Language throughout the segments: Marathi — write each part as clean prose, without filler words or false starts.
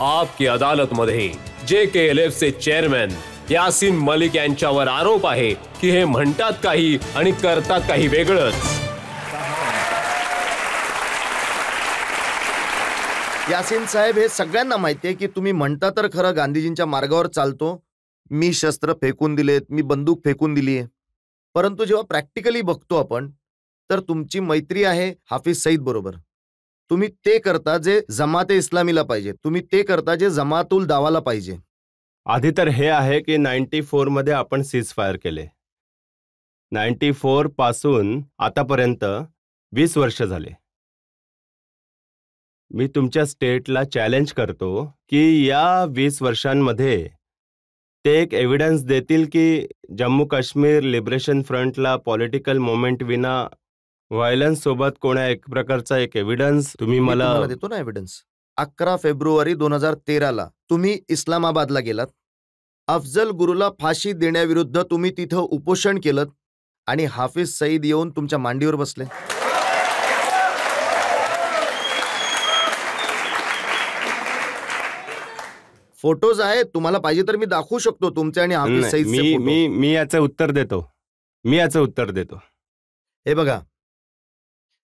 आपकी अदालत मध्ये JKLF चे चेअरमॅन यासीन मलिक यांच्यावर आरोप आहे की हे म्हणतात काही आणि करतात काही वेगळंच। यासीन साहेब, हे सगळ्यांना माहिती आहे की तुम्ही म्हणता तर खरं गांधीजींच्या मार्गावर चालतो, मी शस्त्र फेकून दिलेत, मी बंदूक फेकून दिली आहे, परंतु जेव्हा प्रॅक्टिकली बघतो आपण तर तुमची मैत्री आहे हाफिज सईद बरोबर। तुम्ही ते करता जे जमाते इस्लामीला पाहिजे, तुम्ही ते करता जे जमातुल दावाला पाहिजे। आधी तर हे आहे की 94 मध्ये आपण सीज फायर केले। 94 पासून आतापर्यंत 20 वर्ष झाले। मी तुमच्या स्टेटला चॅलेंज करतो की या 20 वर्षांमध्ये ते एक एव्हिडन्स देतील की जम्मू काश्मीर लिबरेशन फ्रंटला पॉलिटिकल मोमेंट विना व्हायलन्स सोबत कोणा एक प्रकारचा एक एव्हिडन्स तुम्ही मला देतो ना एव्हिडन्स। 11 फेब्रुवारी 2013ला तुम्ही इस्लामाबादला गेलात, अफजल गुरुला फाशी देण्याविरुद्ध तुम्ही तिथं उपोषण केलं आणि हाफिज सईद येऊन तुमच्या मांडीवर बसले। फोटोज आहेत, तुम्हाला पाहिजे तर मी दाखवू शकतो तुमचे आणि हाफिज सईदचे फोटो। मी याचं उत्तर देतो। हे बघा,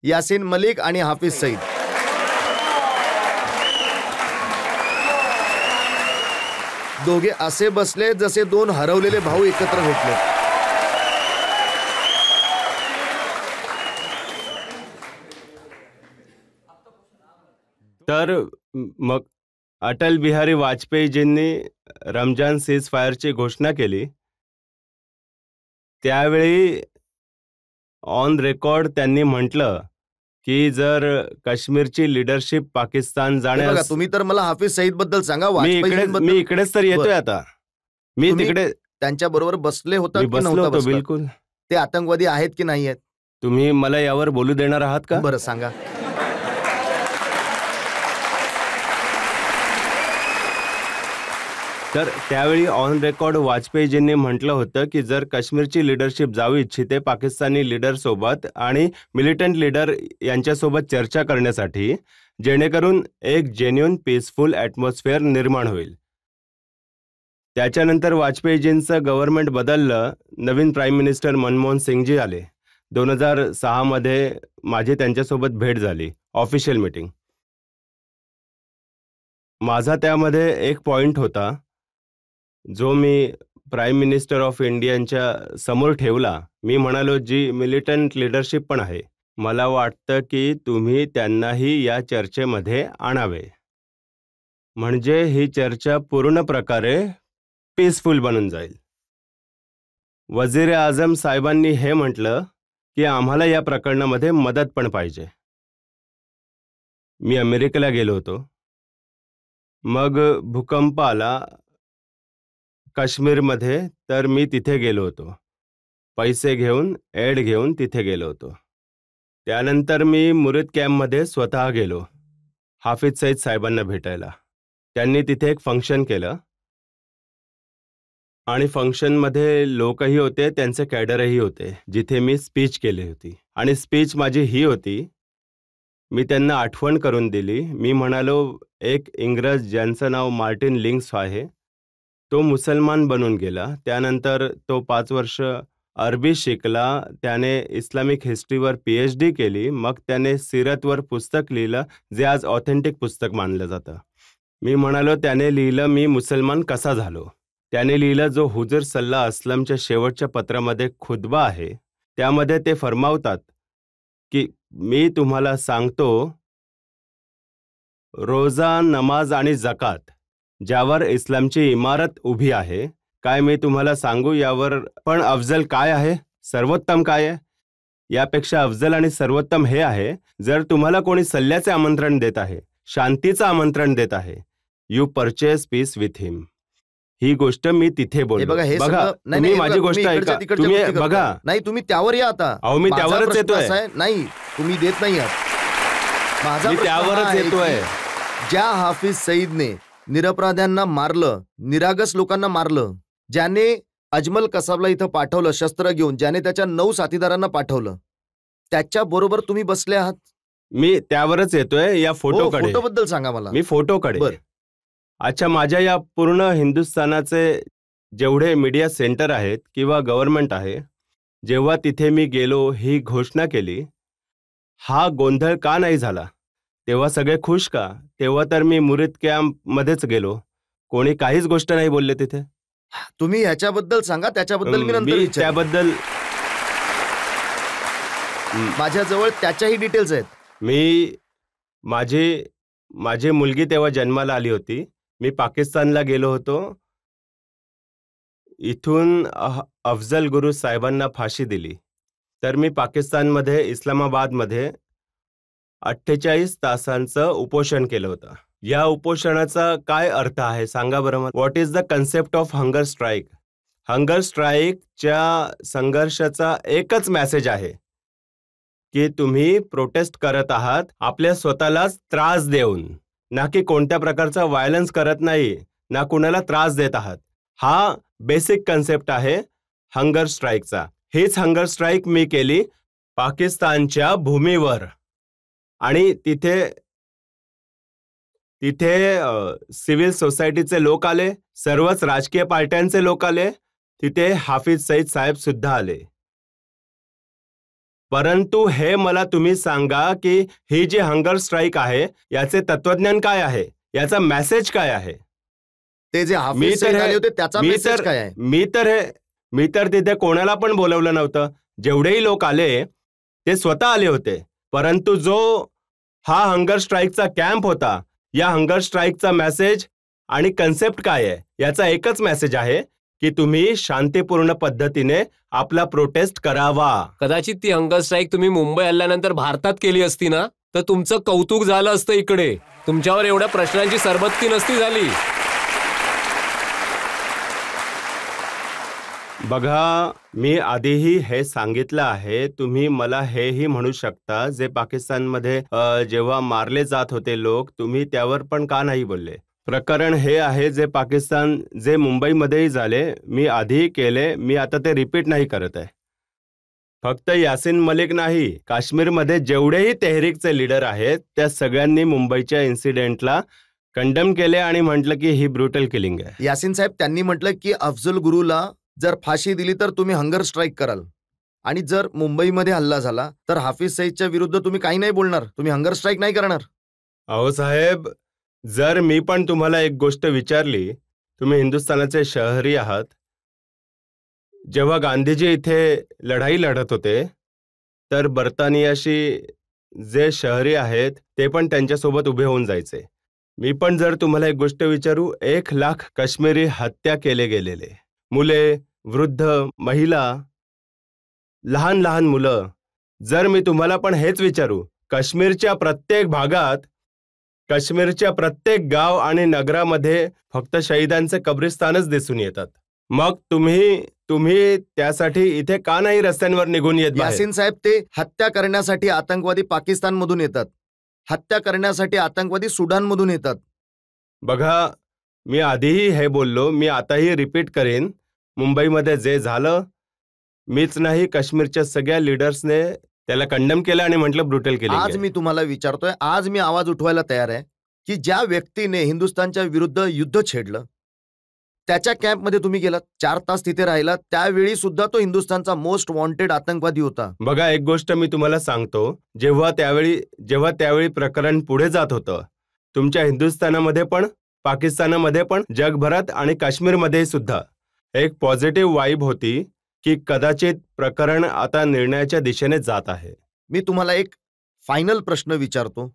यासीन मलिक आणि हाफिज सईद दोघे असे बसले जसे दोन हरवलेले भाऊ एकत्र भेटले। तर मग अटल बिहारी वाजपेयीजींनी रमजान सीज फायरची घोषणा केली, त्यावेळी ऑन रेकॉर्ड त्यांनी म्हटलं की जर काश्मीरची लीडरशिप पाकिस्तान जाण्यास। तुम्ही तर मला हाफिज सईद बद्दल सांगा। मी इकडेच तर येतोय आता। मी तिकडे त्यांच्या बरोबर बसले होता, बिलकुल। ते आतंकवादी आहेत की नाही आहेत? तुम्ही मला यावर बोलू देणार आहात का? बरं सांगा। तर त्यावेळी ऑन रेकॉर्ड वाजपेयीजींनी म्हटलं होतं की जर काश्मीरची लीडरशिप जाऊ इच्छिते पाकिस्तानी लीडर सोबत आणि मिलिटंट लीडर यांच्यासोबत चर्चा करण्यासाठी, जेणेकरून एक जेन्युइन पीसफुल ॲटमॉस्फिअर निर्माण होईल। त्याच्यानंतर वाजपेयीजींचं गव्हर्नमेंट बदललं, नवीन प्राईम मिनिस्टर मनमोहन सिंगजी आले। 2006 मध्ये माझी त्यांच्यासोबत भेट झाली, ऑफिशियल मीटिंग। माझा त्यामध्ये एक पॉइंट होता जो मी प्राईम मिनिस्टर ऑफ इंडियाच्या समोर ठेवला। मी म्हणालो, जी मिलिटंट लीडरशिप पण आहे, मला वाटतं की तुम्ही त्यांनाही या चर्चेमध्ये आणावे, म्हणजे ही चर्चा पूर्ण प्रकारे पीसफुल बनून जाईल। वजीर आझम साहेबांनी हे म्हटलं की आम्हाला या प्रकरणामध्ये मदत पण पाहिजे। मी अमेरिकेला गेलो होतो, मग भूकंप आला काश्मीरमध्ये, तर मी तिथे गेलो होतो, पैसे घेऊन एड घेऊन तिथे गेलो होतो। त्यानंतर मी मुरीद कॅम्पमध्ये स्वतः गेलो हाफिज सईद साहेबांना भेटायला। त्यांनी तिथे एक फंक्शन केलं आणि फंक्शनमध्ये लोकही होते, त्यांचे कॅडरही होते, जिथे मी स्पीच केली होती। आणि स्पीच माझी ही होती, मी त्यांना आठवण करून दिली। मी म्हणालो, एक इंग्रज ज्यांचं नाव मार्टिन लिंक्स आहे, तो मुसलमान बनून गेला, त्यानंतर तो 5 वर्ष अरबी शिकला, त्याने इस्लामिक हिस्ट्रीवर PhD केली, मग त्याने सीरतवर पुस्तक लिहिलं, जे आज ऑथेंटिक पुस्तक मानलं जातं। मी म्हणालो, त्याने लिहिलं मी मुसलमान कसा झालो। त्याने लिहिलं जो हुजूर सल्लल्लाहु अलैहि वसल्लमच्या शेवटच्या पत्रामध्ये खुतबा आहे, त्यामध्ये ते फरमावतात की मी तुम्हाला सांगतो, रोजा, नमाज आणि जकात ज्यावर इस्लामची इमारत उभी आहे, काय मी तुम्हाला सांगू यावर पण अफजल काय आहे, सर्वोत्तम काय आहे? यापेक्षा अफजल आणि सर्वोत्तम हे आहे, जर तुम्हाला कोणी सल्ल्याचे आमंत्रण देत आहे, शांतीचं आमंत्रण देत आहे, यू परचेस पीस विथ हिम। ही गोष्ट मी तिथे बोललो। बघा, तुम्ही माझी गोष्ट ऐका, तुम्ही बघा। नाही, तुम्ही त्यावर या आता। अहो, मी त्यावरच येतोय। नाही, तुम्ही देत नाही आहात। माझा मी त्यावरच येतोय। ज्या हाफिज सईदने निरपराध्यांना मारलं, निरागस लोकांना मारलं, ज्याने अजमल कसाबला इथं पाठवलं शस्त्र घेऊन, ज्याने त्याच्या 9 साथीदारांना पाठवलं, त्याच्या बरोबर तुम्ही बसले आहात। मी त्यावरच येतोय, या फोटोकडे। फोटोबद्दल सांगा मला। मी फोटोकडे। अच्छा, माझ्या या पूर्ण हिंदुस्थानाचे जेवढे मीडिया सेंटर आहेत किंवा गव्हर्नमेंट आहे, जेव्हा तिथे मी गेलो ही घोषणा केली, हा गोंधळ का नाही झाला? तेव्हा सगळे खुश का? तेव्हा तर मी मुरीद कॅम्पमध्येच गेलो. कोणी काहीच गोष्ट नाही बोलले तिथे. तुम्ही ह्याच्याबद्दल सांगा, त्याच्याबद्दल मी नंतर मी विचारेन. त्याबद्दल माझ्याजवळ त्याच्याही डिटेल्स आहेत. मी माझी माझी मुलगी तेव्हा जन्माला आली होती. मी पाकिस्तानला गेलो होतो. इथून अफजल गुरु साहेबांना फाशी दिली. तर मी पाकिस्तानमध्ये इस्लामाबादमध्ये 48 तासांचं उपोषण केलं होतं. या उपोषणाचा काय अर्थ आहे सांगा बरं मला. What is the concept of hunger strike? Hunger स्ट्राईकच्या संघर्षाचा एकच मेसेज आहे की तुम्ही प्रोटेस्ट करत आहात आपल्या स्वतःलाच त्रास देऊन, ना की कोणत्या प्रकारचा व्हायलन्स करत नाही, ना कुणाला त्रास देत आहात. हा बेसिक कन्सेप्ट आहे हंगर स्ट्राईकचा. हीच हंगर स्ट्राईक मी केली पाकिस्तानच्या भूमीवर. आणि तिथे सिव्हिल सोसायटीचे लोक आले, सर्वच राजकीय पार्ट्यांचे लोक आले, तिथे हाफिज सईद साहेब सुद्धा आले. परंतु हे मला तुम्ही सांगा की ही जी हंगर स्ट्राईक आहे याचे तत्वज्ञान काय आहे, याचा मेसेज काय आहे? ते जे हाफिज सईद आले होते त्याचा मेसेज काय आहे? मी तर तिथे कोणाला पण बोलवलं नव्हतं. जेवढेही लोक आले ते स्वतः आले होते. परंतु जो हा हंगर स्ट्राईकचा कॅम्प होता, या हंगर स्ट्राईकचा मेसेज आणि कन्सेप्ट काय आहे याचा एकच मेसेज आहे की तुम्ही शांतीपूर्ण पद्धतीने आपला प्रोटेस्ट करावा. कदाचित ती हंगर स्ट्राईक तुम्ही मुंबई हल्ल्यानंतर भारतात केली असती ना, तर तुमचं कौतुक झालं असतं. इकडे तुमच्यावर एवढ्या प्रश्नांची सरबत्ती नसती झाली. बघा, मी आधीही हे सांगितलं आहे. तुम्ही मला हेही म्हणू शकता, जे पाकिस्तानमध्ये जेव्हा मारले जात होते लोक, तुम्ही त्यावर पण का नाही बोलले? प्रकरण हे आहे जे मुंबईमध्येही झाले, मी आधीही केले, मी आता ते रिपीट नाही करत आहे. फक्त यासिन मलिक नाही, काश्मीरमध्ये जेवढेही तेहरीकचे लीडर आहेत त्या सगळ्यांनी मुंबईच्या इन्सिडेंटला कंडेम केले आणि म्हटलं की ही ब्रुटल किलिंग आहे. यासिन साहेब त्यांनी म्हटलं की अफजल गुरुला जर फाशी दिली तर तुम्ही हंगर स्ट्राईक कराल, आणि जर मुंबईमध्ये हल्ला झाला तर हाफिज सईदच्या विरुद्ध तुम्ही काही नाही बोलणार, तुम्ही हंगर स्ट्राईक नाही करणार. अहो साहेब, जर मी पण तुम्हाला एक गोष्ट विचारली, तुम्ही हिंदुस्थानाचे शहरी आहात. जेव्हा गांधीजी इथे लढाई लढत होते तर बर्तानियाशी जे शहरी आहेत ते पण त्यांच्यासोबत उभे होऊन जायचे. मी पण जर तुम्हाला एक गोष्ट विचारू, 1 लाख काश्मीरी हत्या केले गेलेले, मुले, वृद्ध, महिला, लहान लहान मुलं. जर मी तुम्हाला पण हेच विचारू, काश्मीरच्या प्रत्येक भागात, काश्मीरच्या प्रत्येक गाव आणि नगरामध्ये फक्त शहीदांचे कब्रिस्तानच दिसून येतात. मग तुम्ही त्यासाठी इथे का नाही रस्त्यांवर निघून येत? यासिन साहेब, ते हत्या करण्यासाठी आतंकवादी पाकिस्तानमधून येतात, हत्या करण्यासाठी आतंकवादी सुडानमधून येतात. बघा, मी आधीही हे बोललो, मी आताही रिपीट करेन. मुंबईमध्ये जे झालं, मीच नाही, काश्मीरच्या सगळ्या लीडर्सने त्याला कंडेम केलं आणि म्हटलं ब्रुटल किलिंग. आज मी तुम्हाला विचारतोय, आज मी आवाज उठवायला तयार आहे की ज्या व्यक्तीने हिंदुस्थानच्या विरुद्ध युद्ध छेडलं त्याच्या कॅम्पमध्ये तुम्ही गेलात, 4 तास तिथे राहिलात, त्यावेळी सुद्धा तो हिंदुस्थानचा मोस्ट वॉन्टेड आतंकवादी होता. बघा, एक गोष्ट मी तुम्हाला सांगतो, जेव्हा त्यावेळी प्रकरण पुढे जात होतं, तुमच्या हिंदुस्थानामध्ये पण, पाकिस्तानामध्ये पण, जगभरात आणि काश्मीरमध्ये सुद्धा एक पॉझिटिव्ह वाइब होती की कदाचित प्रकरण आता निर्णयाच्या दिशेने जात आहे. मी तुम्हाला एक फायनल प्रश्न विचारतो,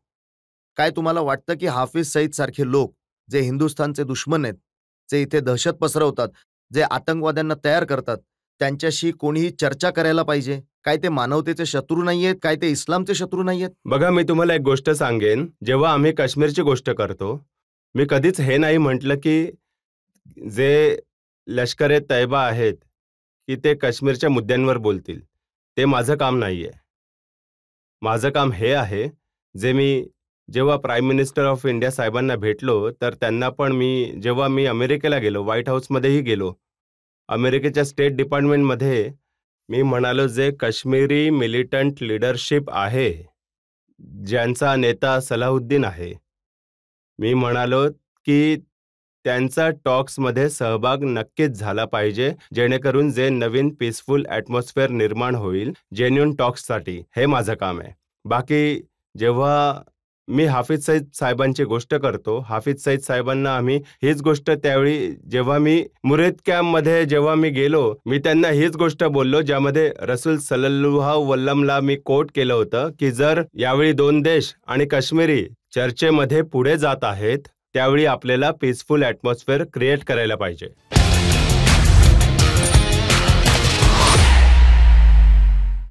काय तुम्हाला वाटतं की हाफिज सईद सारखे लोक जे हिंदुस्थानचे दुश्मन आहेत, जे इथे दहशत पसरवतात, जे आतंकवाद्यांना तयार करतात, त्यांच्याशी कोणीही चर्चा करायला पाहिजे? काय ते मानवतेचे शत्रू नाहीयेत? काय ते इस्लामचे शत्रू नाहीयेत? बघा, मी तुम्हाला एक गोष्ट सांगेन, जेव्हा आम्ही काश्मीरची गोष्ट करतो, मी कधीच हे नाही म्हटलं की जे लष्कर-ए तैयबा आहेत की ते काश्मीरच्या मुद्द्यांवर बोलतील. ते माझं काम नाहीये. माझं काम हे आहे, जेव्हा प्राईम मिनिस्टर ऑफ इंडिया साहेबांना भेटलो, तर त्यांना पण जेव्हा मी अमेरिकेला गेलो, व्हाईट हाऊसमध्येही गेलो, अमेरिकेच्या स्टेट डिपार्टमेंटमध्ये मी म्हणालो, जे काश्मीरी मिलिटंट लीडरशिप आहे, ज्यांचा नेता सलाहुद्दीन आहे, मी म्हणालो की त्यांचा टॉक्समध्ये सहभाग नक्कीच झाला पाहिजे, जेणेकरून जे नवीन पीसफुल ॲटमॉस्फिअर निर्माण होईल जेन्युइन टॉक्ससाठी. हे माझं काम आहे. बाकी जेव्हा मी हाफिज सईद साहेबांची गोष्ट करतो, हाफिज सईद साहेबांना आम्ही हीच गोष्ट त्यावेळी जेव्हा मी मुरीद कॅम्पमध्ये जेव्हा मी गेलो, मी त्यांना हीच गोष्ट बोललो, ज्यामध्ये रसूल सल्लल्लाहु वल्लमला मी कोट केलं होतं की जर यावेळी 2 देश आणि काश्मीरी चर्चेमध्ये पुढे जात आहेत, त्यावेळी आपल्याला पीसफुल ॲटमॉस्फिअर क्रिएट करायला पाहिजे.